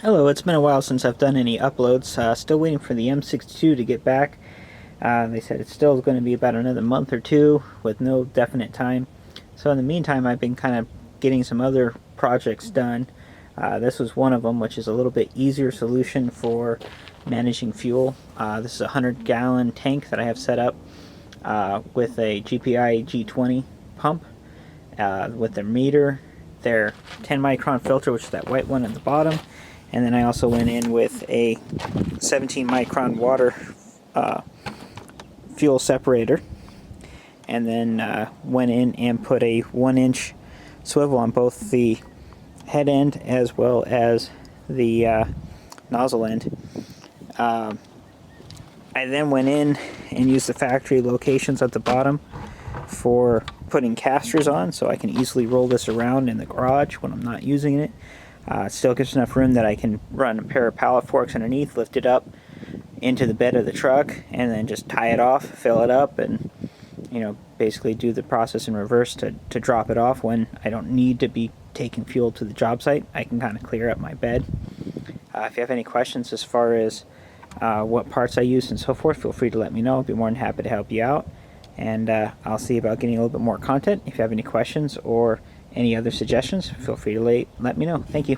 Hello, it's been a while since I've done any uploads. Still waiting for the M62 to get back. They said it's still going to be about another month or two with no definite time. So in the meantime, I've been kind of getting some other projects done. This was one of them, which is a little bit easier solution for managing fuel. This is a 100-gallon tank that I have set up with a GPI G20 pump with their meter, their 10 micron filter, which is that white one at the bottom, and then I also went in with a 17 micron water fuel separator, and then went in and put a 1-inch swivel on both the head end as well as the nozzle end. I then went in and used the factory locations at the bottom for putting casters on, so I can easily roll this around in the garage when I'm not using it. It still gives enough room that I can run a pair of pallet forks underneath, lift it up into the bed of the truck, and then just tie it off, fill it up, and basically do the process in reverse to drop it off when I don't need to be taking fuel to the job site. I can kind of clear up my bed. If you have any questions as far as what parts I use and so forth, feel free to let me know. I'll be more than happy to help you out. And I'll see about getting a little bit more content. If you have any questions or any other suggestions, feel free to let me know. Thank you.